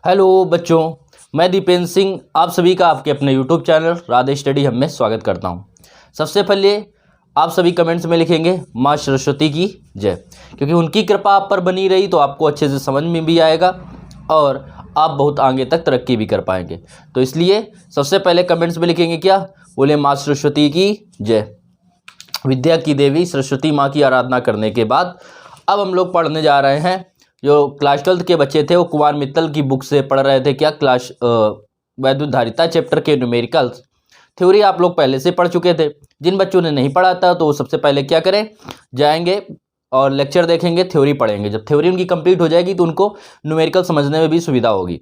Hello बच्चों, मैं दीपेंद्र सिंह आप सभी का आपके अपने YouTube channel Radhe study hub में स्वागत करता हूं। सबसे पहले आप सभी कमेंट्स में लिखेंगे माँ सरस्वती की जय, क्योंकि उनकी कृपा आप पर बनी रही तो आपको अच्छे से समझ में भी आएगा और आप बहुत आगे तक तरक्की भी कर पाएंगे। तो इसलिए सबसे पहले कमेंट्स में लिखेंगे क्या, बोले माँ सरस्वती की जय। विद्या की देवी सरस्वती माँ की आराधना करने के बाद अब हम लोग पढ़ने जा रहे हैं। जो क्लास 12 के बच्चे थे वो कुमार मित्तल की बुक से पढ़ रहे थे क्या, क्लास वैद्युत धारिता चैप्टर के न्यूमेरिकल्स थ्योरी आप लोग पहले से पढ़ चुके थे। जिन बच्चों ने नहीं पढ़ा था तो वो सबसे पहले क्या करें, जाएंगे और लेक्चर देखेंगे, थ्योरी पढ़ेंगे। जब थ्योरी उनकी कंप्लीट हो जाएगी तो उनको न्यूमेरिकल समझने में भी सुविधा होगी।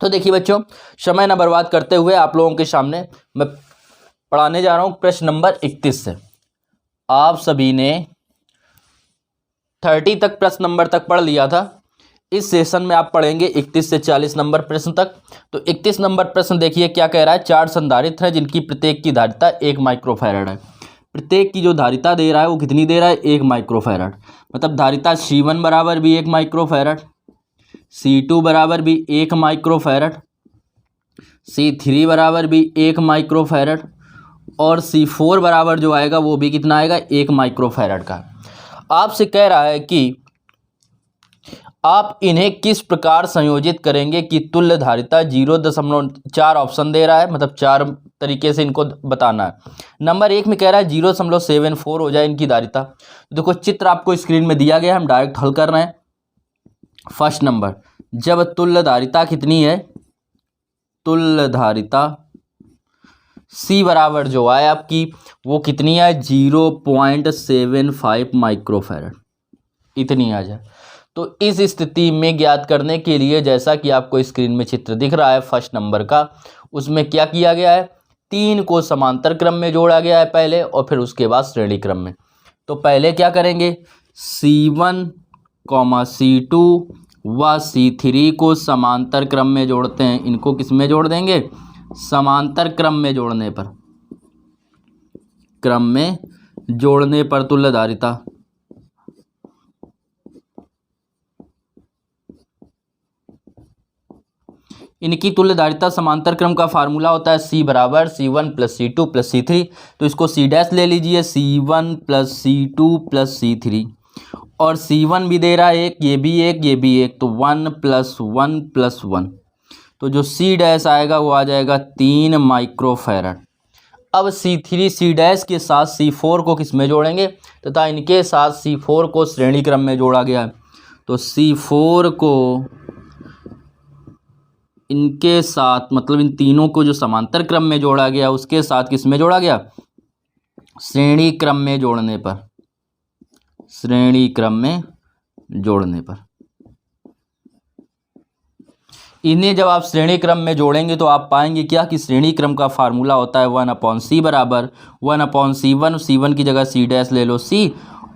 तो देखिए बच्चों, समय न बर्बाद करते हुए आप लोगों के सामने मैं पढ़ाने जा रहा हूँ प्रश्न नंबर 31 से। आप सभी ने 30 तक प्रश्न नंबर तक पढ़ लिया था। इस सेशन में आप पढ़ेंगे 31 से 40 नंबर प्रश्न तक। तो 31 नंबर प्रश्न देखिए क्या कह रहा है। 4 संधारित्र हैं जिनकी प्रत्येक की धारिता 1 माइक्रोफैराड है। प्रत्येक की जो धारिता दे रहा है वो कितनी दे रहा है, 1 माइक्रोफैराड। मतलब धारिता C1 बराबर भी 1 माइक्रोफैराड, C2 बराबर भी 1 माइक्रोफैराड, C3 बराबर भी 1 माइक्रोफैराड और C4 बराबर जो आएगा वो भी कितना आएगा, 1 माइक्रोफैराड का। आपसे कह रहा है कि आप इन्हें किस प्रकार संयोजित करेंगे कि तुल्य धारिता 0.4 ऑप्शन दे रहा है, मतलब 4 तरीके से इनको बताना है। नंबर 1 में कह रहा है 0.74 हो जाए इनकी धारिता। देखो चित्र आपको स्क्रीन में दिया गया है, हम डायरेक्ट हल कर रहे हैं। फर्स्ट नंबर, जब तुल्य धारिता कितनी है, तुल्य धारिता C बराबर जो आए आपकी वो कितनी है, 0.75 माइक्रोफैराड, इतनी आ जाए। तो इस स्थिति में ज्ञात करने के लिए जैसा कि आपको स्क्रीन में चित्र दिख रहा है फर्स्ट नंबर का, उसमें क्या किया गया है, 3 को समांतर क्रम में जोड़ा गया है पहले और फिर उसके बाद श्रेणी क्रम में। तो पहले क्या करेंगे, C1, C2 व C3 को समांतर क्रम में जोड़ते हैं। इनको किस में जोड़ देंगे, समांतर क्रम में जोड़ने पर, क्रम में जोड़ने पर तुल्य धारिता इनकी तुल्य धारिता समांतर क्रम का फार्मूला होता है C बराबर C1 plus C2 plus C3। तो इसको C डैश ले लीजिए, C1 plus C2 plus C3 और C1 भी दे रहा है एक, ये भी एक, ये भी एक, तो 1 प्लस 1 प्लस 1। तो जो C डैश आएगा वो आ जाएगा 3 माइक्रोफैराड। अब C3 C डैश के साथ C4 को किस में जोड़ेंगे तथा इनके साथ C4 को श्रेणी क्रम में जोड़ा गया है। तो C4 को इनके साथ, मतलब इन तीनों को जो समांतर क्रम में जोड़ा गया उसके साथ किस में जोड़ा गया, श्रेणी क्रम में जोड़ने पर, श्रेणी क्रम में जोड़ने पर। इन्हें जब आप श्रेणी क्रम में जोड़ेंगे तो आप पाएंगे क्या कि श्रेणी क्रम का फार्मूला होता है 1/C बराबर 1/C1। C1 की जगह C डैश ले लो C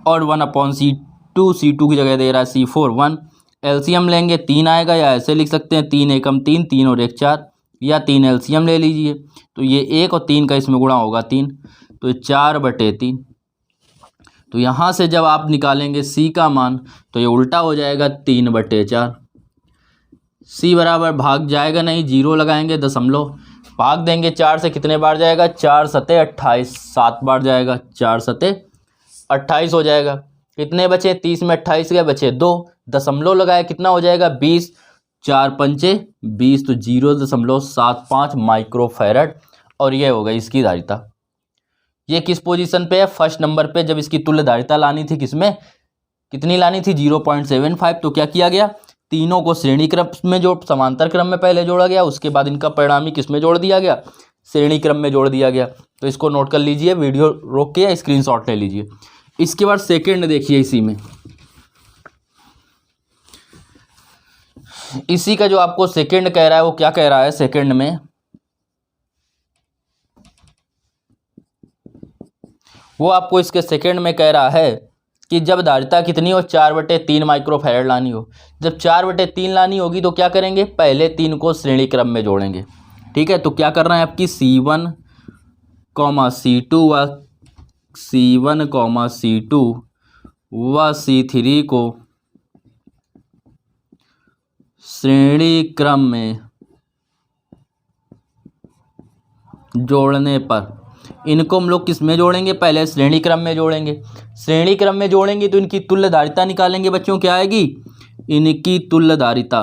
और 1/C2, C2 की जगह दे रहा है C4 1। एलसीएम लेंगे 3 आएगा, या ऐसे लिख सकते हैं 3 एकम 3, 3 और 1 4, या 3 एलसीएम ले लीजिए। तो ये 1 और 3 का इसमें गुणा होगा 3, तो 4/3। तो यहाँ से जब आप निकालेंगे C का मान तो ये उल्टा हो जाएगा 3/4। C बराबर भाग जाएगा नहीं, 0 लगाएंगे, दशमलव भाग देंगे 4 से, कितने बार जाएगा, 4 सते 28, 7 बार जाएगा, 4 सते 28 हो जाएगा। कितने बचे, 30 में 28 गए, बचे 2, दशमलव लगाए कितना हो जाएगा 20, 4 पंचे 20, तो 0.75 माइक्रोफैराड। और ये हो गई इसकी धारिता। ये किस पोजीशन पे है, फर्स्ट नंबर पे। जब इसकी तुल्य धारिता लानी थी किसमें, कितनी लानी थी, 0.75। तो क्या किया गया, तीनों को श्रेणी क्रम में जो समांतर क्रम में पहले जोड़ा गया, उसके बाद इनका परिणामी किस में जोड़ दिया गया, श्रेणी क्रम में जोड़ दिया गया। तो इसको नोट कर लीजिए, वीडियो रोक के या स्क्रीनशॉट ले लीजिए। इसके बाद सेकंड देखिए, इसी में इसी का जो आपको सेकंड कह रहा है वो क्या कह रहा है, सेकंड में वो आपको इसके सेकंड में कह रहा है कि जब धारिता कितनी हो, 4/3 माइक्रोफैराड लानी हो। जब 4/3 लानी होगी तो क्या करेंगे, पहले 3 को श्रेणी क्रम में जोड़ेंगे। ठीक है, तो क्या करना है आपकी C1, C2 व C1, C2 व C3 को श्रेणी क्रम में जोड़ने पर, इनको हम लोग किस में जोड़ेंगे, पहले श्रेणी क्रम में जोड़ेंगे। श्रेणी क्रम में जोड़ेंगे तो इनकी तुल्यधारिता निकालेंगे बच्चों, क्या आएगी, इनकी तुल्यधारिता।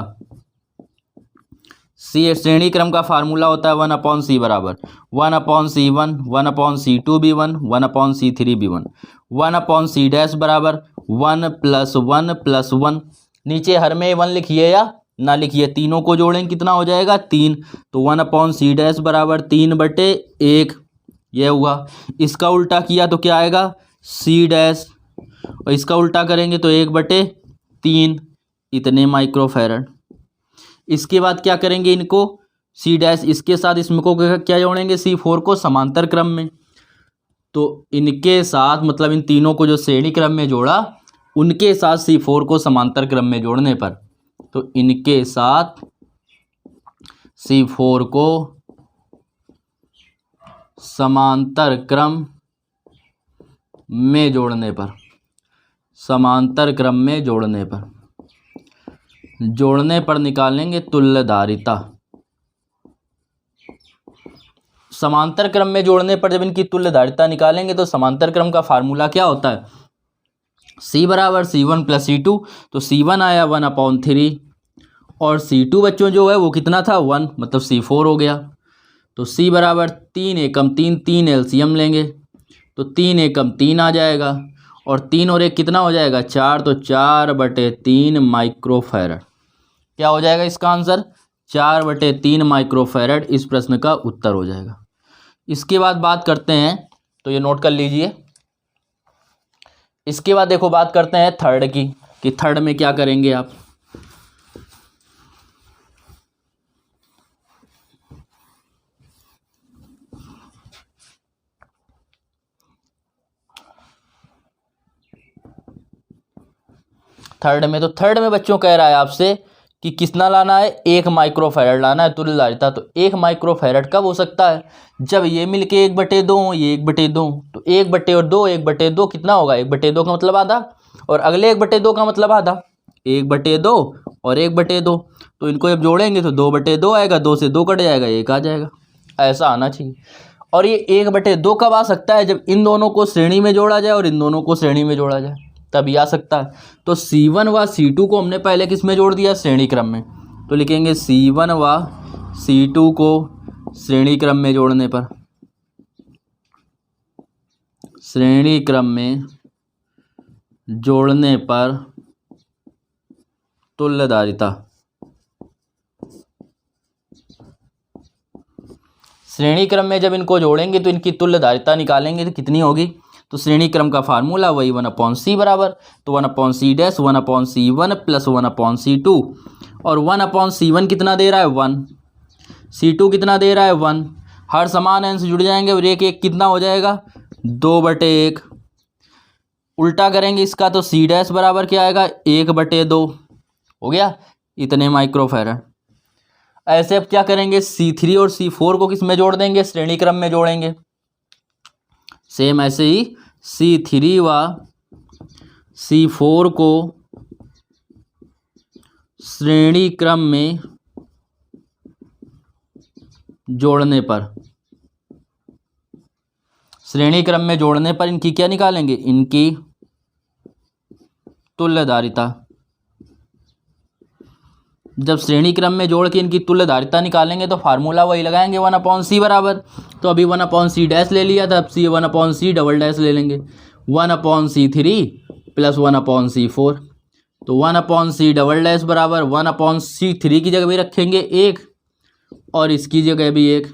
सी श्रेणी क्रम का फार्मूला होता है 1/c बराबर 1/c1 1/c2 b1 1/c3 b1 1/c dash बराबर 1 + 1 + 1। नीचे हर में 1 लिखिए या ना लिखिए, तीनों को जोड़ें कितना हो जाएगा 3, तो 1/c डैश बराबर 3/1 ये हुआ। इसका उल्टा किया तो क्या आएगा c डैश, और इसका उल्टा करेंगे तो 1/3 इतने माइक्रोफैरड। इसके बाद क्या करेंगे, इनको c डैश इसके साथ इसमें को क्या जोड़ेंगे, C4 को समांतर क्रम में। तो इनके साथ मतलब इन तीनों को जो श्रेणी क्रम में जोड़ा उनके साथ C4 को समांतर क्रम में जोड़ने पर, तो इनके साथ C4 को समांतर क्रम में जोड़ने पर, समांतर क्रम में जोड़ने पर निकालेंगे तुल्यधारिता। समांतर क्रम में जोड़ने पर जब इनकी तुल्यधारिता निकालेंगे तो समांतर क्रम का फार्मूला क्या होता है, c बराबर c1 + c2, तो c1 आया 1/3 और c2 बच्चों जो है वो कितना था 1, मतलब c4 हो गया। तो c बराबर 3 एकम 3, 3 एलसीएम लेंगे तो 3 एकम 3 आ जाएगा, और 3 और 1 कितना हो जाएगा 4, तो 4/3 माइक्रोफैरड। क्या हो जाएगा इसका आंसर 4/3 माइक्रोफैरड, इस प्रश्न का उत्तर हो जाएगा। इसके बाद बात करते हैं, तो ये नोट कर लीजिए। इसके बाद देखो बात करते हैं थर्ड की, कि थर्ड में क्या करेंगे आप। थर्ड में, तो थर्ड में बच्चों कह रहा है आपसे कि कितना लाना है, 1 माइक्रोफैरड लाना है तुल्यधारिता। तो 1 माइक्रोफैरड कब हो सकता है, जब ये मिलके 1/2 ये 1/2, तो 1/2 1/2 कितना होगा, 1/2 का मतलब आधा, और अगले 1/2 का मतलब आधा, 1/2 और 1/2, तो इनको जब जोड़ेंगे तो 2/2 आएगा, 2 से 2 कट जाएगा, 1 आ जाएगा, ऐसा आना चाहिए। और ये 1/2 कब आ सकता है, जब इन दोनों को श्रेणी में जोड़ा जाए और इन दोनों को श्रेणी में जोड़ा जाए, तभी आ सकता है। तो C1 व C2 को हमने पहले किस में जोड़ दिया, श्रेणी क्रम में, तो लिखेंगे C1 व C2 को श्रेणी क्रम में जोड़ने पर, श्रेणी क्रम में जोड़ने पर तुल्यधारिता, श्रेणी क्रम में जब इनको जोड़ेंगे तो इनकी तुल्यधारिता निकालेंगे तो कितनी होगी, तो श्रेणी क्रम का फार्मूला वही 1/c बराबर, तो 1/c डैश 1/c1 + 1/c2, और 1/c1 कितना दे रहा है 1, c2 कितना दे रहा है 1, हर समान अंश जुड़ जाएंगे और एक एक कितना हो जाएगा 2/1। उल्टा करेंगे इसका तो c डैश बराबर क्या आएगा 1/2 हो गया, इतने माइक्रोफैरड। ऐसे अब क्या करेंगे, C3 और C4 को किस में जोड़ देंगे, श्रेणी क्रम में जोड़ेंगे। सेम ऐसे ही C3 व C4 को श्रेणी क्रम में जोड़ने पर, श्रेणी क्रम में जोड़ने पर इनकी क्या निकालेंगे, इनकी तुल्यधारिता। जब श्रेणी क्रम में जोड़ के इनकी तुल्यधारिता निकालेंगे तो फार्मूला वही लगाएंगे 1/c बराबर, तो अभी 1/c डैश ले लिया था, अब 1/c डबल डैश ले लेंगे, 1/c3 + 1/c4, तो 1/c डबल डैश बराबर 1/c3 की जगह भी रखेंगे 1 और इसकी जगह भी 1,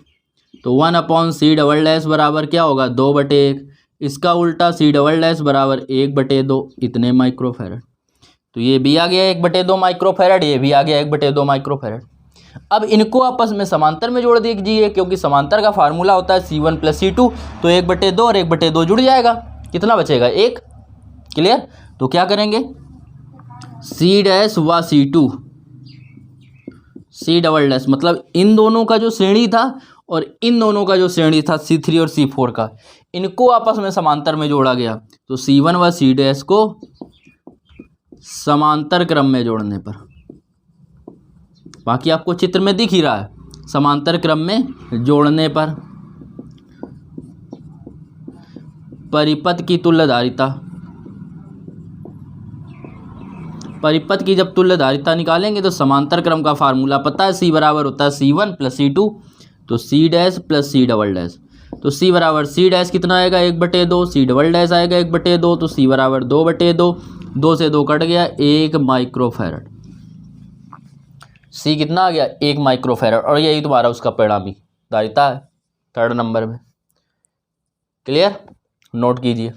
तो 1/c डबल डैश बराबर क्या होगा 2/1, इसका उल्टा c डबल डैश बराबर 1/2, इतने माइक्रोफैरड। तो ये भी आ गया 1/2 माइक्रोफैरड, ये भी आ गया 1/2 माइक्रोफैरड। अब इनको आपस में समांतर में जोड़ दीजिए, क्योंकि समांतर का फार्मूला होता है C1 + C2, तो 1/2 और 1/2 जुड़ जाएगा, कितना बचेगा 1, क्लियर। तो क्या करेंगे C डैश व C2, C डबल डैश मतलब इन दोनों का जो श्रेणी था और इन दोनों का जो श्रेणी था C3 और C4 का, इनको आपस में समांतर में जोड़ा गया, तो C1 व C डैश को समांतर क्रम में जोड़ने पर, बाकी आपको चित्र में दिख ही रहा है। समांतर क्रम में जोड़ने पर परिपथ की तुल्यधारिता, परिपथ की जब तुल्यधारिता निकालेंगे तो समांतर क्रम का फार्मूला पता है, सी बराबर होता है C1 + C2, तो C dash plus C double dash. तो C बराबर C डैश कितना आएगा 1/2, C डबल डैश आएगा 1/2, तो C बराबर 2/2, 2 से 2 कट गया 1 माइक्रोफैरड। C कितना आ गया 1 माइक्रोफैरड, और यही तुम्हारा उसका परिणामी धारिता है 3rd नंबर में। क्लियर, नोट कीजिए,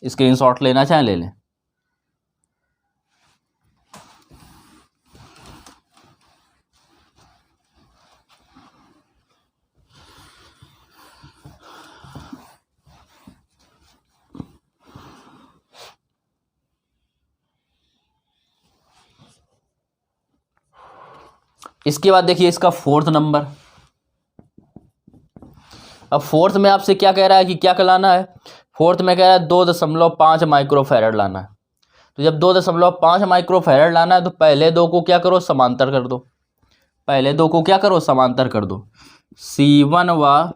स्क्रीनशॉट लेना चाहें ले लें। इसके बाद देखिए इसका 4th नंबर। अब 4th में आपसे क्या कह रहा है कि क्या लाना है, 4th में कह रहा है 2.5 माइक्रोफैरड लाना है। तो जब 2.5 माइक्रोफैरड लाना है तो पहले दो को क्या करो समांतर कर दो, पहले दो को क्या करो समांतर कर दो। C1 व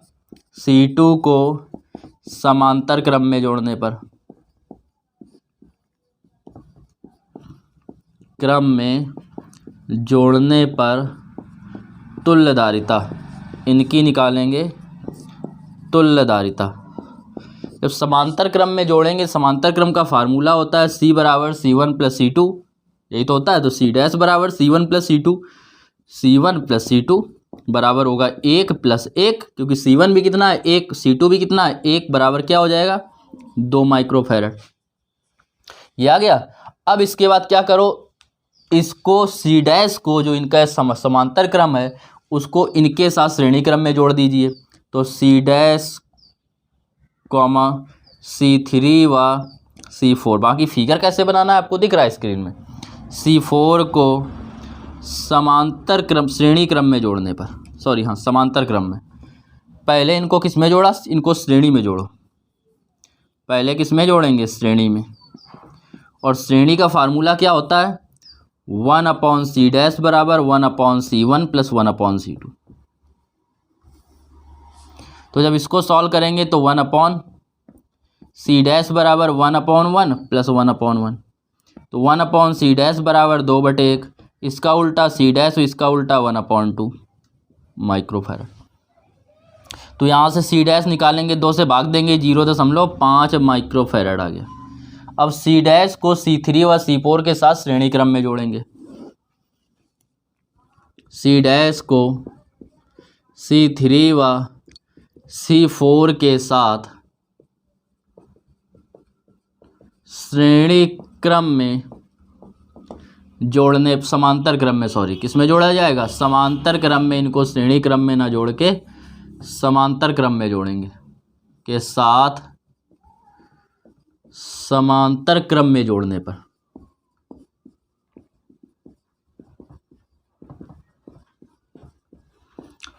C2 को समांतर क्रम में जोड़ने पर, क्रम में जोड़ने पर तुल्यधारिता इनकी निकालेंगे, तुल्यधारिता। जब समांतर क्रम में जोड़ेंगे, समांतर क्रम का फार्मूला होता है C बराबर C1 + C2, यही तो होता है। तो C डैश बराबर C1 + C2, C1 + C2 बराबर होगा 1 + 1, क्योंकि C1 भी कितना है 1, C2 भी कितना है 1, बराबर क्या हो जाएगा 2 माइक्रोफैरड। ये आ गया। अब इसके बाद क्या करो, इसको C डैश को जो इनका समांतर क्रम है उसको इनके साथ श्रेणी क्रम में जोड़ दीजिए। तो C डैश, C3 व C4, बाकी फिगर कैसे बनाना है आपको दिख रहा है स्क्रीन में। C4 को समांतर क्रम श्रेणी क्रम में जोड़ने पर, सॉरी हाँ समांतर क्रम में, पहले इनको किस में जोड़ा, इनको श्रेणी में जोड़ो, पहले किस में जोड़ेंगे श्रेणी में। और श्रेणी का फार्मूला क्या होता है 1/C डैश बराबर 1/C1 + 1/C2। तो जब इसको सॉल्व करेंगे तो 1/C डैश बराबर 1/1 + 1/1, तो 1/C डैश बराबर 2/1, इसका उल्टा C डैश, इसका उल्टा 1/2 माइक्रोफैरड। तो यहाँ से C डैश निकालेंगे, 2 से भाग देंगे 0.5 माइक्रोफैरड आ गया। अब C डैश को C3 व C4 के साथ श्रेणी क्रम में जोड़ेंगे। C डैश को C3 व C4 के साथ श्रेणी क्रम में जोड़ने, समांतर क्रम में, सॉरी किस में जोड़ा जाएगा समांतर क्रम में, इनको श्रेणी क्रम में ना जोड़ के समांतर क्रम में जोड़ेंगे, के साथ समांतर क्रम में जोड़ने पर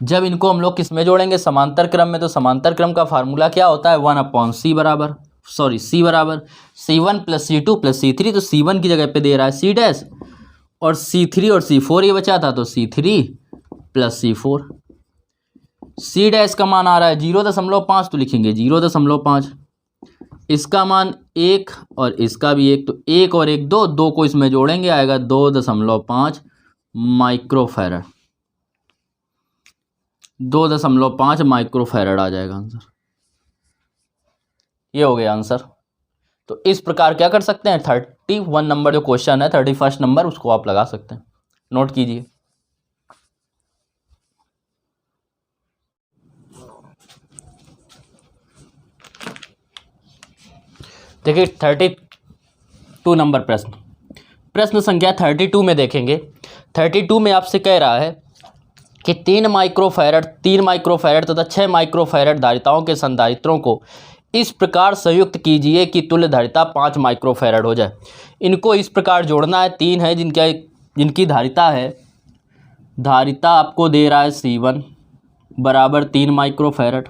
जब इनको हम लोग किस में जोड़ेंगे समांतर क्रम में, तो समांतर क्रम का फार्मूला क्या होता है 1/C बराबर, सॉरी C बराबर C1 + C2 + C3, तो C1 की जगह पे दे रहा है C डैश, और C3 और C4 ये बचा था तो C3 + C4। C डैश का मान आ रहा है 0.5, तो लिखेंगे 0.5, इसका मान 1 और इसका भी 1, तो 1 और 1 2, 2 को इसमें जोड़ेंगे आएगा 2.5 माइक्रोफैरड, 2.5 माइक्रोफैरड आ जाएगा आंसर। ये हो गया आंसर। तो इस प्रकार क्या कर सकते हैं 31 नंबर जो क्वेश्चन है 31 नंबर उसको आप लगा सकते हैं, नोट कीजिए। देखिए 32 नंबर प्रश्न, प्रश्न संख्या 32 में देखेंगे। 32 में आपसे कह रहा है कि 3 माइक्रोफैरड तथा 6 माइक्रोफैरड धारिताओं के संधारित्रों को इस प्रकार संयुक्त कीजिए कि तुल्य धारिता 5 माइक्रोफैरड हो जाए। इनको इस प्रकार जोड़ना है, 3 है जिनकी धारिता है, धारिता आपको दे रहा है C1 बराबर 3 माइक्रोफैरड,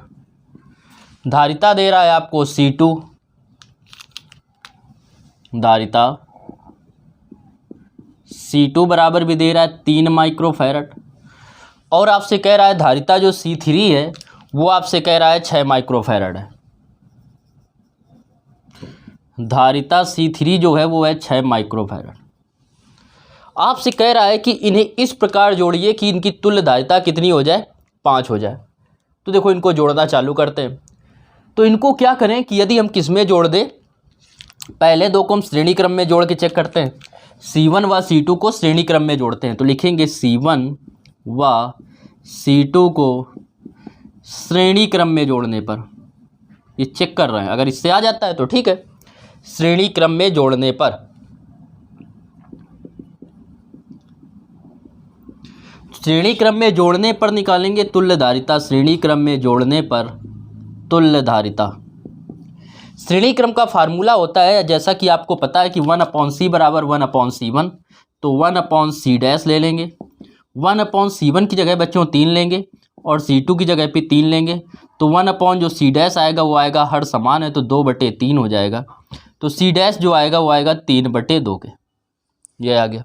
धारिता दे रहा है आपको C2, धारिता C2 बराबर भी दे रहा है 3 माइक्रोफैरड, और आपसे कह रहा है धारिता जो C3 है वो आपसे कह रहा है 6 माइक्रोफैरड है। धारिता C3 जो है वो है 6 माइक्रोफैरड। आपसे कह रहा है कि इन्हें इस प्रकार जोड़िए कि इनकी तुल्य धारिता कितनी हो जाए, 5 हो जाए। तो देखो इनको जोड़ना चालू करते हैं। तो इनको क्या करें कि यदि हम किस में जोड़ दें, पहले दो को हम श्रेणी क्रम में जोड़ के चेक करते हैं। C1 व C2 को श्रेणी क्रम में जोड़ते हैं, तो लिखेंगे C1 व C2 को श्रेणी क्रम में जोड़ने पर, ये चेक कर रहे हैं, अगर इससे आ जाता है तो ठीक है। श्रेणी क्रम में जोड़ने पर, श्रेणी क्रम में जोड़ने पर निकालेंगे तुल्य धारिता। श्रेणी क्रम में जोड़ने पर तुल्य धारिता। श्रेणी क्रम का फार्मूला होता है, जैसा कि आपको पता है कि 1/c बराबर 1/c1, तो 1/c डैश ले लेंगे। 1/c1 की जगह बच्चों 3 लेंगे और C2 की जगह पे 3 लेंगे, तो 1 जो C डैश आएगा वो आएगा, हर समान है तो 2/3 हो जाएगा। तो C डैश जो आएगा वो आएगा 3/2 के, ये आ गया।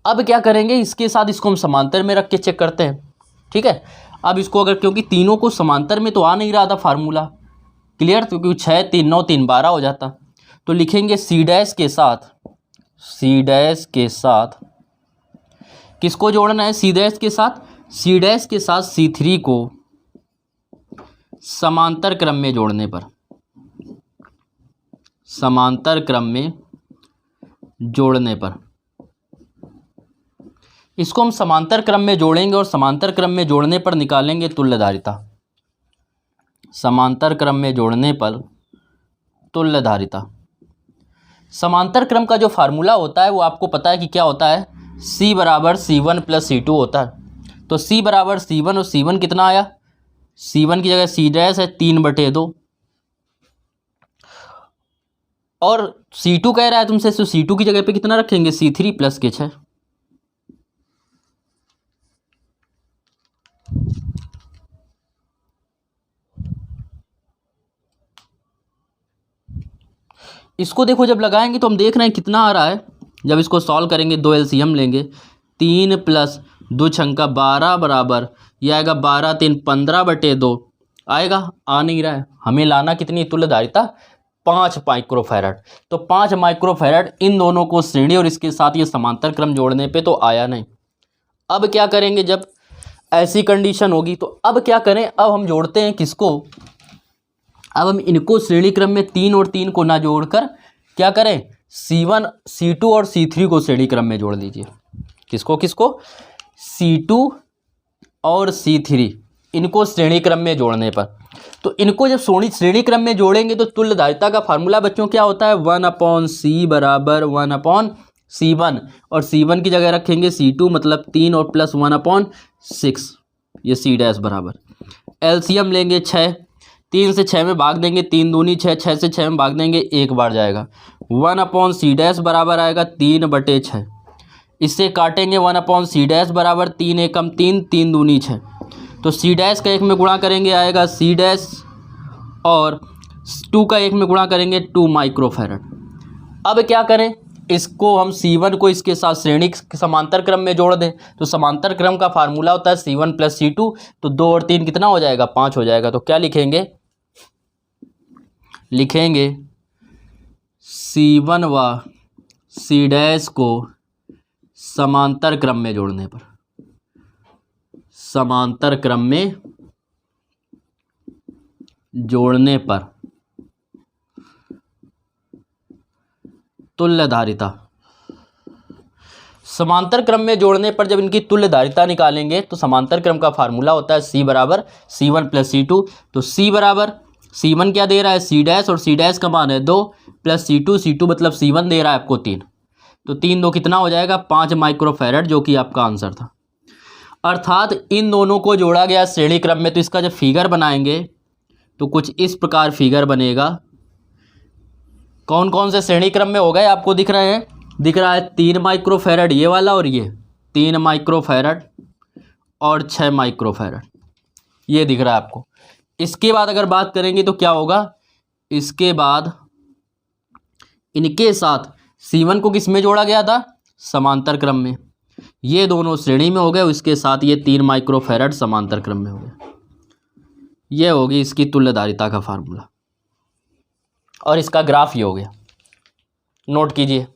अब क्या करेंगे, इसके साथ इसको हम समांतर में रख के चेक करते हैं, ठीक है। अब इसको अगर, क्योंकि तीनों को समांतर में तो आ नहीं रहा था फार्मूला, क्लियर, तो क्योंकि 6 3 9 3 12 हो जाता। तो लिखेंगे C डैश के साथ, C डैश के साथ किसको जोड़ना है, C डैश के साथ, C डैश के साथ C3 को समांतर क्रम में जोड़ने पर, समांतर क्रम में जोड़ने पर, इसको हम समांतर क्रम में जोड़ेंगे और समांतर क्रम में जोड़ने पर निकालेंगे तुल्य धारिता। समांतर क्रम में जोड़ने पर तुल्य धारिता। समांतर क्रम का जो फार्मूला होता है वो आपको पता है कि क्या होता है, C बराबर C1 प्लस C2 होता है। तो C बराबर C1, और C1 कितना आया, C1 की जगह C डैश है 3/2, और C2 कह रहा है तुमसे, तो C2 की जगह पे कितना रखेंगे, C3 प्लस के 6। इसको देखो जब लगाएंगे तो हम देख रहे हैं कितना आ रहा है। जब इसको सॉल्व करेंगे, 2 LCM लेंगे, 3 प्लस 2 छंका 12 बराबर, यह आएगा 12 3 15/2 आएगा। आ नहीं रहा है, हमें लाना कितनी तुल्य धारिता, 5 माइक्रोफैरड। तो 5 माइक्रोफैरड इन दोनों को श्रेणी और इसके साथ ये समांतर क्रम जोड़ने पे तो आया नहीं। अब क्या करेंगे, जब ऐसी कंडीशन होगी तो अब क्या करें, अब हम जोड़ते हैं किसको, अब हम इनको श्रेणी क्रम में 3 और 3 को ना जोड़कर क्या करें, C1 C2 और C3 को श्रेणी क्रम में जोड़ दीजिए। किसको किसको, C2 और C3, इनको श्रेणी क्रम में जोड़ने पर। तो इनको जब श्रेणी क्रम में जोड़ेंगे तो तुल्य धारिता का फार्मूला बच्चों क्या होता है, 1/c बराबर 1/c1, और C1 की जगह रखेंगे C2 मतलब 3 और प्लस 1/6, ये C डैश बराबर। LCM लेंगे 6, 3 से 6 में भाग देंगे, 3 दूनी 6, 6 से 6 में भाग देंगे, एक बार जाएगा। 1/c डैश बराबर आएगा 3/6। इससे काटेंगे 1/c डैश बराबर 3 एकम 3, 3 दूनी 6, तो C डैश का 1 में गुणा करेंगे आएगा C डैश, और 2 का 1 में गुणा करेंगे 2 माइक्रोफैरड। अब क्या करें, इसको हम C1 को इसके साथ श्रेणी समांतर क्रम में जोड़ दें। तो समांतर क्रम का फार्मूला होता है C1 प्लस C2, तो 2 और 3 कितना हो जाएगा, 5 हो जाएगा। तो क्या लिखेंगे, लिखेंगे C1 व C डैश को समांतर क्रम में जोड़ने पर, समांतर क्रम में जोड़ने पर तुल्य धारिता। समांतर क्रम में जोड़ने पर जब इनकी तुल्य धारिता निकालेंगे तो समांतर क्रम का फार्मूला होता है C बराबर C1 प्लस C2। तो C बराबर C1 क्या दे रहा है, C डैश, और C डैश का मान है 2, प्लस C2, C2 मतलब C1 दे रहा है आपको 3, तो 3 2 कितना हो जाएगा, 5 माइक्रोफैरड, जो कि आपका आंसर था। अर्थात इन दोनों को जोड़ा गया श्रेणी क्रम में। तो इसका जब फिगर बनाएंगे तो कुछ इस प्रकार फिगर बनेगा। कौन कौन से श्रेणी क्रम में हो गए आपको दिख रहे हैं, दिख रहा है 3 माइक्रोफैरड ये वाला, और ये 3 माइक्रोफैरड और 6 माइक्रोफैरड, ये दिख रहा है आपको। इसके बाद अगर बात करेंगे तो क्या होगा, इसके बाद इनके साथ C1 को किस में जोड़ा गया था, समांतर क्रम में, ये दोनों श्रेणी में हो गए, इसके साथ ये 3 माइक्रोफैरड समांतर क्रम में हो गए। ये होगी इसकी तुल्यधारिता का फार्मूला और इसका ग्राफ ये हो गया। नोट कीजिए।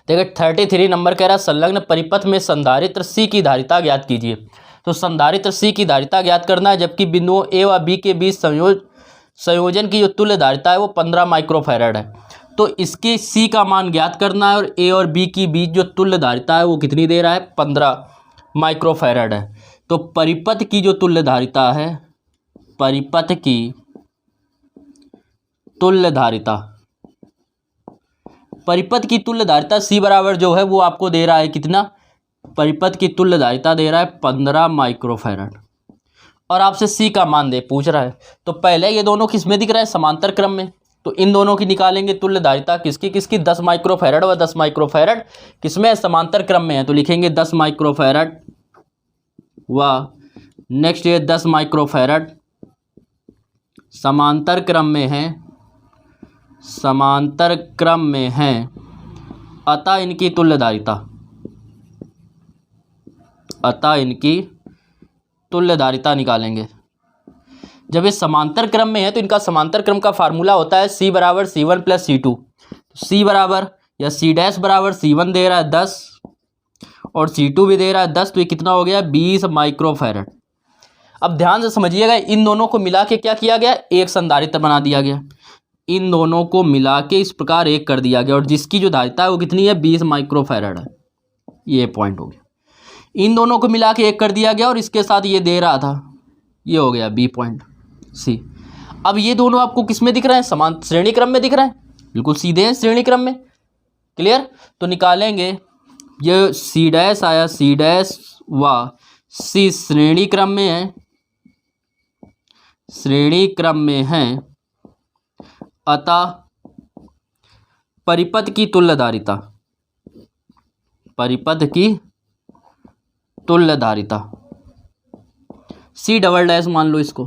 देखिए 33 नंबर कह रहा है संलग्न परिपथ में संधारित्र C की धारिता ज्ञात कीजिए। तो संधारित्र C की धारिता ज्ञात करना है, जबकि बिंदुओं A व B के बीच संयोजन की जो तुल्य धारिता है वो 15 माइक्रोफैरड है। तो इसके C का मान ज्ञात करना है और A और B के बीच जो तुल्य धारिता है वो कितनी दे रहा है, 15 माइक्रोफैरड है। तो परिपथ की जो तुल्य धारिता है, परिपथ की तुल्य धारिता, परिपथ की तुल्य धारिता C बराबर जो है वो आपको दे रहा है कितना, परिपथ की तुल्य धारिता दे रहा है 15 माइक्रोफैरड और आपसे C का मान दे पूछ रहा है। तो पहले ये दोनों किस में दिख रहा है, समांतर क्रम में, तो इन दोनों की निकालेंगे तुल्य धारिता किसकी किसकी, 10 माइक्रोफैरड व 10 माइक्रोफैरड किसमें, समांतर क्रम में है। तो लिखेंगे 10 माइक्रोफैरड व नेक्स्ट ये 10 माइक्रोफैरड समांतर क्रम में है, समांतर क्रम में है, अतः इनकी तुल्य धारिता, अतः इनकी तुल्य धारिता निकालेंगे। जब ये समांतर क्रम में है तो इनका समांतर क्रम का फार्मूला होता है C बराबर C1 प्लस C2। C बराबर या C डैश बराबर C1 दे रहा है 10 और C2 भी दे रहा है 10, तो ये कितना हो गया, 20 माइक्रोफैरड। अब ध्यान से समझिएगा, इन दोनों को मिला के क्या किया गया, एक संधारित्र बना दिया गया। इन दोनों को मिला के इस प्रकार एक कर दिया गया और जिसकी जो धारिता है वो कितनी है, 20 माइक्रोफैरड है। ये पॉइंट हो गया। इन दोनों को मिला के एक कर दिया गया और इसके साथ ये दे रहा था, ये हो गया B पॉइंट C। अब ये दोनों आपको किस में दिख रहे हैं, समान श्रेणी क्रम में दिख रहे हैं, बिल्कुल सीधे हैं श्रेणी क्रम में। क्लियर। तो निकालेंगे, ये C डैश आया, C डैश व C श्रेणी क्रम में है, श्रेणी क्रम में है, अतः परिपथ की तुल्य धारिता, परिपथ की तुल्य धारिता C डबल डैश मान लो इसको।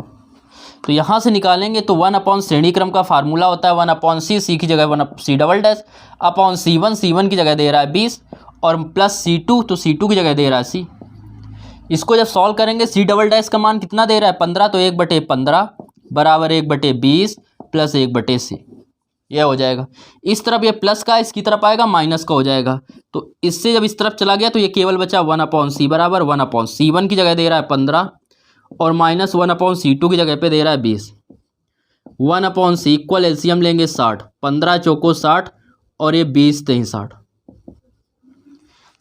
तो यहाँ से निकालेंगे तो 1 श्रेणी क्रम का फार्मूला होता है 1/C, C की जगह 1 C double dash upon C1, C1 की जगह दे रहा है 20 और प्लस C2, तो C2 की जगह दे रहा है C। इसको जब सॉल्व करेंगे C डबल डैश का मान कितना दे रहा है, 15, तो 1/15 बराबर 1/20 प्लस 1/C, यह हो जाएगा। इस तरफ ये प्लस का, इसकी तरफ आएगा माइनस का हो जाएगा। तो इससे जब इस तरफ चला गया तो ये केवल बचा 1/C बराबर 1/C1 की जगह दे रहा है 15 और माइनस 1/C2 की जगह पे दे रहा है 20। 1/C इक्वल एलसीएम लेंगे 60, 15 चौको 60 और ये 20 तेईं 60,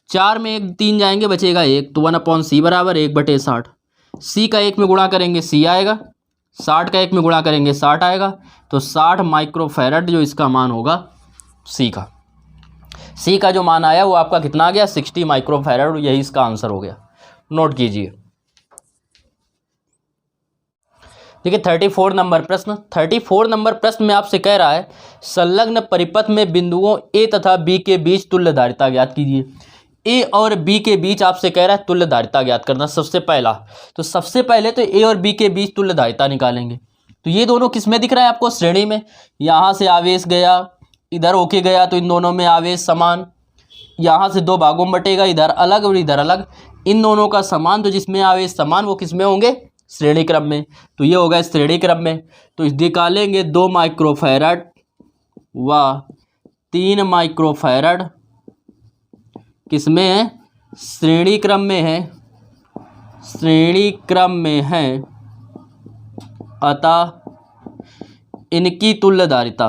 4 में 1 3 जाएंगे बचेगा 1, तो 1/C बराबर 1/60। C का 1 में गुणा करेंगे C आएगा, 60 का 1 में गुणा करेंगे 60 आएगा, तो 60 माइक्रोफैरड जो इसका मान होगा C का। C का जो मान आया वो आपका कितना आ गया, 60 माइक्रोफैरड, यही इसका आंसर हो गया। नोट कीजिए। देखिए 34 नंबर प्रश्न, 34 नंबर प्रश्न में आपसे कह रहा है संलग्न परिपथ में बिंदुओं A तथा B के बीच तुल्य धारिता ज्ञात कीजिए। A और B के बीच आपसे कह रहा है तुल्य धारिता ज्ञात करना। सबसे पहला, तो सबसे पहले तो A और B के बीच तुल्य धारिता निकालेंगे। तो ये दोनों किस में दिख रहा है आपको, श्रेणी में। यहाँ से आवेश गया, इधर होके गया, तो इन दोनों में आवेश समान, यहाँ से 2 भागों में बटेगा, इधर अलग और इधर अलग, इन दोनों का समान, तो जिसमें आवेश समान वो किस में होंगे, श्रेणी क्रम में। तो ये होगा श्रेणी क्रम में। तो निकालेंगे 2 माइक्रोफैरड व 3 माइक्रोफैरड किसमें है, श्रेणी क्रम में है, श्रेणी क्रम में है, अतः इनकी तुल्य धारिता,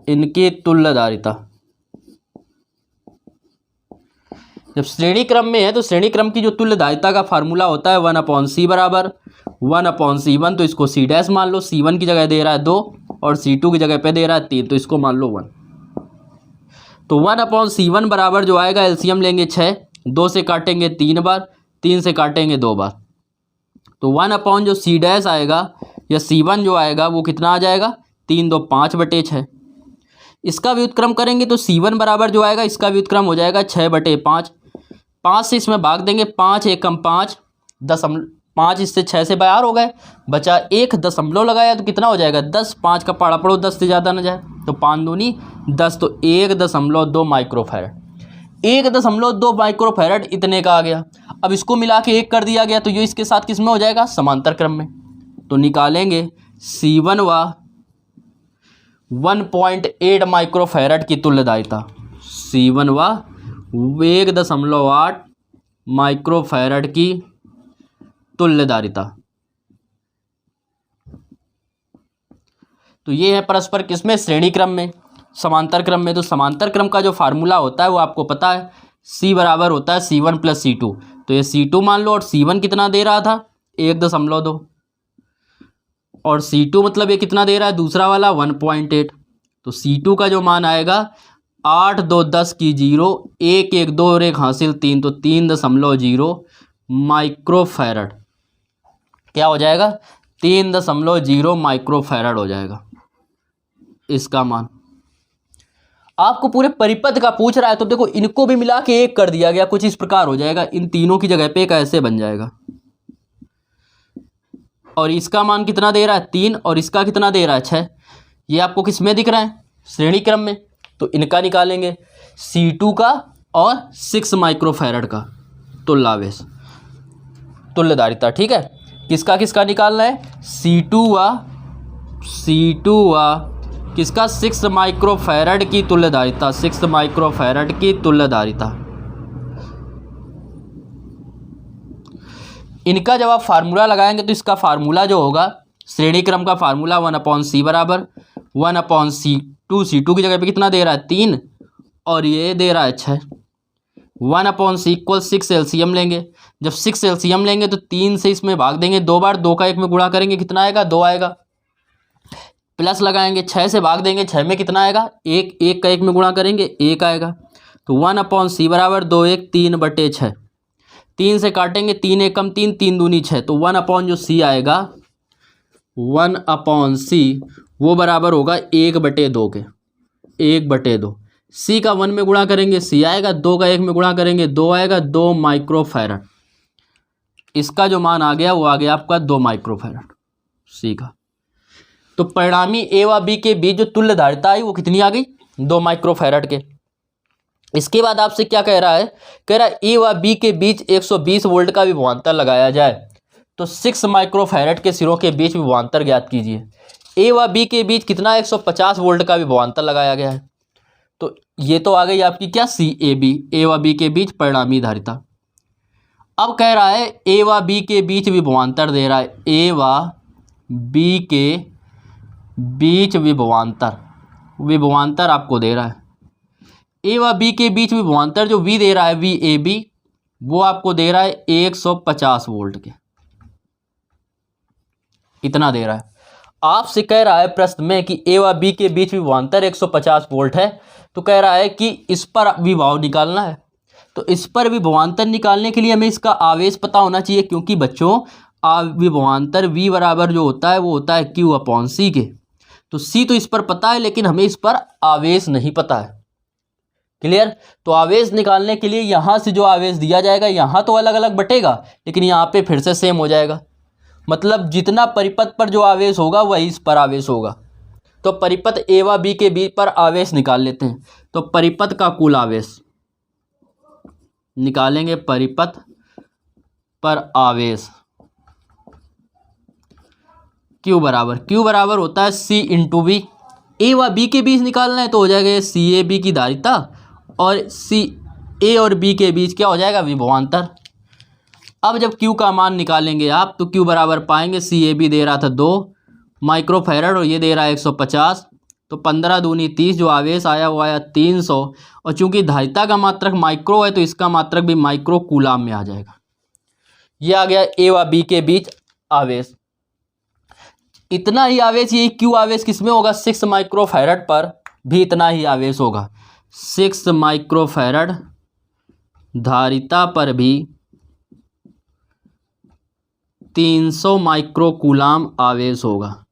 इनकी तुल्य धारिता जब श्रेणी क्रम में है तो श्रेणी क्रम की जो तुल्य धारिता का फार्मूला होता है 1/C बराबर 1/C1, तो इसको C डैश मान लो, C1 की जगह दे रहा है 2 और C2 की जगह पे दे रहा है 3, तो इसको मान लो 1। तो 1/C1 बराबर जो आएगा एलसीएम लेंगे 6, 2 से काटेंगे 3 बार, 3 से काटेंगे 2 बार, तो 1 जो C डैश आएगा या C1 जो आएगा वो कितना आ जाएगा, 3 2 5/6। इसका व्युत्क्रम करेंगे तो C1 बराबर जो आएगा इसका व्युत्क्रम हो जाएगा 6/5, 5 से इसमें भाग देंगे, 5 एकम 5, 5 इससे 6 से बाहर हो गए, बचा 1 दशमलव लगाया तो कितना हो जाएगा 10, 5 का पढ़ा पढ़ो 10 से ज़्यादा ना जाए, तो 5 दूनी 10, तो 1.2 माइक्रोफैरड, 1.2 माइक्रोफैरड इतने का आ गया। अब इसको मिला के 1 कर दिया गया तो ये इसके साथ किस में हो जाएगा, समांतर क्रम में। तो निकालेंगे C1 व 1.8 माइक्रोफैरड की तुल्यदायिता, C1 व 1.8 माइक्रोफैरड की तुल्यदायिता। तो ये है परस्पर किसमें, श्रेणी क्रम में। समांतर क्रम में, तो समांतर क्रम का जो फार्मूला होता है वो आपको पता है, C बराबर होता है C1 + C2। तो ये C2 मान लो, और C1 कितना दे रहा था 1.2, और C2 मतलब ये कितना दे रहा है दूसरा वाला 1.8। तो C2 का जो मान आएगा 8 2 10 की 0, 1 1 2 और 1 हासिल 3, तो 3.0 माइक्रोफैरड क्या हो जाएगा, 3.0 माइक्रोफैरड हो जाएगा इसका मान। आपको पूरे परिपथ का पूछ रहा है तो देखो इनको भी मिला के 1 कर दिया गया, कुछ इस प्रकार हो जाएगा, इन तीनों की जगह पे एक ऐसे बन जाएगा। और इसका मान कितना दे रहा है 3, और इसका कितना दे रहा है 6। ये आपको किस में दिख रहा है, श्रेणी क्रम में। तो इनका निकालेंगे C2 का और 6 माइक्रोफैरड का तुल्यावेश, तुल्यधारिता। ठीक है, किसका किसका निकालना है, C2 व किसका 6 माइक्रोफैरड की तुल्यधारिता, 6 माइक्रोफैरड की तुल्यधारिता। इनका जब आप फार्मूला लगाएंगे तो इसका फार्मूला जो होगा, श्रेणी क्रम का फार्मूला 1/c बराबर 1/c2, C2 की जगह पे कितना दे रहा है 3, और ये दे रहा है 6। 1/c इक्वल 6 एलसीएम लेंगे, जब 6 एलसीएम लेंगे तो 3 से इसमें भाग देंगे 2 बार, 2 का 1 में गुणा करेंगे कितना आएगा 2 आएगा, प्लस लगाएंगे 6 से भाग देंगे 6 में कितना आएगा 1, 1 का 1 में गुणा करेंगे 1 आएगा। तो 1/c बराबर 2 1 3/6, 3 से काटेंगे 3 एकम 3, 3 दूनी 6, तो 1 जो c आएगा 1/c वो बराबर होगा 1/2 के, 1/2। c का 1 में गुणा करेंगे c आएगा, 2 का 1 में गुणा करेंगे 2 आएगा, 2 माइक्रोफैरड। इसका जो मान आ गया वो आ गया आपका 2 माइक्रोफैरड c का। तो परिणामी ए व बी के बीच जो तुल्यधारिता आई वो कितनी आ गई 2 माइक्रोफैरड के। इसके बाद आपसे क्या कह रहा है, कह रहा है ए व बी के बीच 120 वोल्ट का विभवांतर लगाया जाए तो 6 माइक्रोफैरड के सिरों के बीच विभवांतर ज्ञात कीजिए। ए व बी के बीच कितना 150 वोल्ट का विभवांतर लगाया गया है। तो ये तो आ गई आपकी क्या CAB, ए व बी के बीच परिणामी धारिता। अब कह रहा है ए व बी के बीच विभवांतर दे रहा है, ए व बी के बीच विभवांतर आपको दे रहा है। ए व बी के बीच विभवांतर जो V दे रहा है VAB, वो आपको दे रहा है 150 वोल्ट के, इतना दे रहा है। आपसे कह रहा है प्रश्न में कि ए व बी के बीच विभवांतर 150 वोल्ट है, तो कह रहा है कि इस पर विभव निकालना है। तो इस पर विभवांतर निकालने के लिए हमें इसका आवेश पता होना चाहिए, क्योंकि बच्चों विभवांतर V बराबर जो होता है वो होता है Q/C के। तो C तो इस पर पता है, लेकिन हमें इस पर आवेश नहीं पता है। क्लियर। तो आवेश निकालने के लिए यहाँ से जो आवेश दिया जाएगा यहाँ तो अलग अलग बटेगा, लेकिन यहाँ पे फिर से सेम हो जाएगा। मतलब जितना परिपथ पर जो आवेश होगा वही इस पर आवेश होगा। तो परिपथ ए व बी के बीच पर आवेश निकाल लेते हैं। तो परिपथ का कुल आवेश निकालेंगे, परिपथ पर आवेश Q बराबर होता है C × V। ए व बी के बीच निकालना है तो हो जाएगा CAB की धारिता, और A और B के बीच क्या हो जाएगा विभवांतर। अब जब Q का मान निकालेंगे आप तो Q बराबर पाएंगे, CAB दे रहा था 2 माइक्रोफैरड और ये दे रहा है 150, तो 15 दूनी 30, जो आवेश आया वो आया 300। और चूंकि धारिता का मात्रक माइक्रो है तो इसका मात्रक भी माइक्रो कूलाम में आ जाएगा। ये आ गया ए व बी के बीच आवेश। इतना ही आवेश, ये Q आवेश किसमें होगा 6 माइक्रोफैरड पर भी इतना ही आवेश होगा। 6 माइक्रोफैरड धारिता पर भी 300 माइक्रो कूलाम आवेश होगा।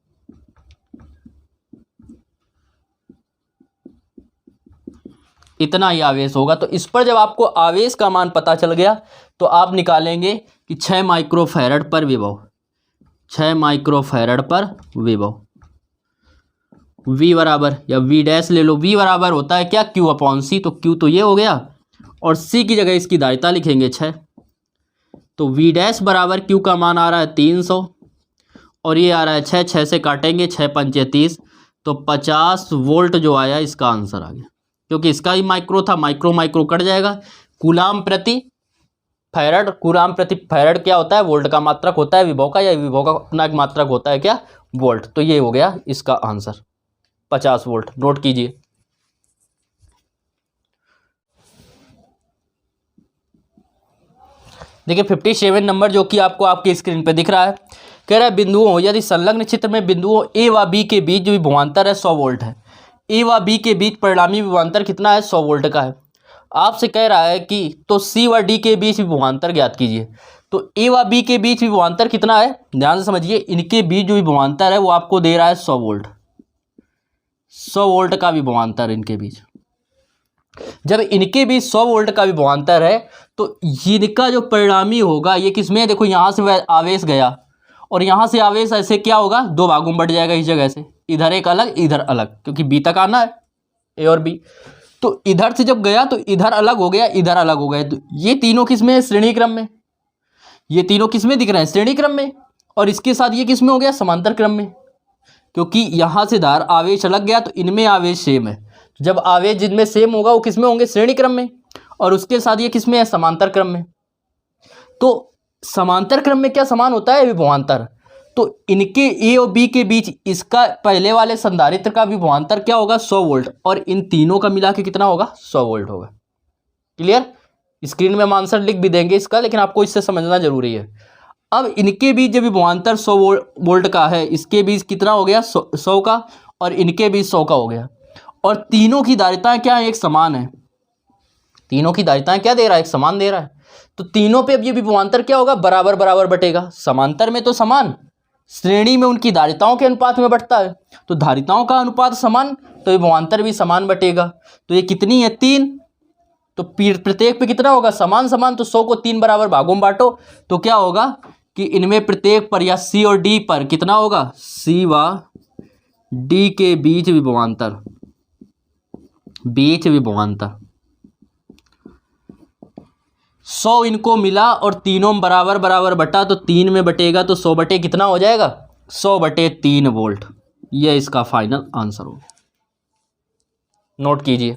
इतना ही आवेश होगा। तो इस पर जब आपको आवेश का मान पता चल गया तो आप निकालेंगे कि 6 माइक्रोफैरड पर विभव, 6 माइक्रोफैरड पर विभव, V बराबर, या V डैश ले लो, V बराबर होता है क्या, Q अपॉन C, तो Q तो ये हो गया और C की जगह इसकी दायिता लिखेंगे 6, तो V डैश बराबर Q का मान आ रहा है 300 और ये आ रहा है 6, 6 से काटेंगे 6 पंचे 30, तो 50 वोल्ट जो आया इसका आंसर आ गया, क्योंकि इसका ही माइक्रो था, माइक्रो माइक्रो कट जाएगा। कूलाम प्रति फैरड, कूलाम प्रति फैरड क्या होता है, वोल्ट का मात्रक होता है विभव का, या विभव का अपना एक मात्रक होता है क्या, वोल्ट, तो ये हो गया इसका आंसर 50 वोल्ट। नोट कीजिए। देखिए 57 नंबर जो कि आपको आपकी स्क्रीन पे दिख रहा है, कह रहा है बिंदुओं, यदि संलग्न चित्र में बिंदुओं ए व बी के बीच जो विभवांतर है 100 वोल्ट है, ए व बी के बीच परिणामी विभवांतर कितना है, 100 वोल्ट का है। आपसे कह रहा है कि तो सी व डी के बीच विभवांतर ज्ञात कीजिए, तो ए व बी के बीच विभवांतर कितना है, ध्यान से समझिए, इनके बीच जो विभवांतर है वो आपको दे रहा है 100 वोल्ट, 100 वोल्ट का विभवांतर इनके बीच। जब इनके बीच 100 वोल्ट का विभवांतर है तो इनका जो परिणामी होगा ये किसमें, देखो यहाँ से आवेश गया और यहाँ से आवेश ऐसे क्या होगा, दो भागों में बढ़ जाएगा इस जगह से, इधर एक अलग इधर अलग, क्योंकि बी तक आना है ए और बी, तो इधर से जब गया तो इधर अलग हो गया इधर अलग हो गया, तो ये तीनों किसमें है, श्रेणी क्रम में, ये तीनों किसमें दिख रहे हैं, श्रेणी क्रम में, और इसके साथ ये किसमें हो गया, समांतर क्रम में, क्योंकि यहाँ से धार आवेश अलग गया तो इनमें आवेश सेम है, जब आवेश जिनमें सेम होगा वो किसमें होंगे, श्रेणी क्रम में, और उसके साथ ये किसमें है, समांतर क्रम में। तो समांतर क्रम में क्या समान होता है, विभवांतर, तो इनके ए और बी के बीच इसका पहले वाले संधारित्र का विभवांतर क्या होगा, 100 वोल्ट, और इन तीनों का मिला के कितना होगा, 100 वोल्ट होगा। क्लियर। स्क्रीन में हम आंसर लिख भी देंगे इसका, लेकिन आपको इससे समझना जरूरी है। अब इनके बीच जब विभवांतर 100 वोल्ट का है, इसके बीच कितना हो गया, 100 का, और इनके बीच 100 का हो गया, और तीनों की धारिताएं क्या है, एक समान है, तीनों की धारिताएं क्या दे रहा है, एक समान दे रहा है, तो तीनों पे अब ये विभवांतर क्या होगा, बराबर बराबर बटेगा, समांतर में तो समान, श्रेणी में उनकी धारिताओं के अनुपात में बढ़ता है, तो धारिताओं का अनुपात समान तो विभवांतर भी समान बटेगा, तो ये कितनी है, 3, तो प्रत्येक पे कितना होगा, समान समान, तो 100 को 3 बराबर भागों में बांटो, तो क्या होगा कि इनमें प्रत्येक पर या सी और डी पर कितना होगा, सी व डी के बीच विभवांतर, बीच विभवांतर 100 इनको मिला और तीनों बराबर बराबर बटा, तो 3 में बटेगा तो 100 बटे कितना हो जाएगा, 100 बटे 3 वोल्ट, ये इसका फाइनल आंसर होगा। नोट कीजिए।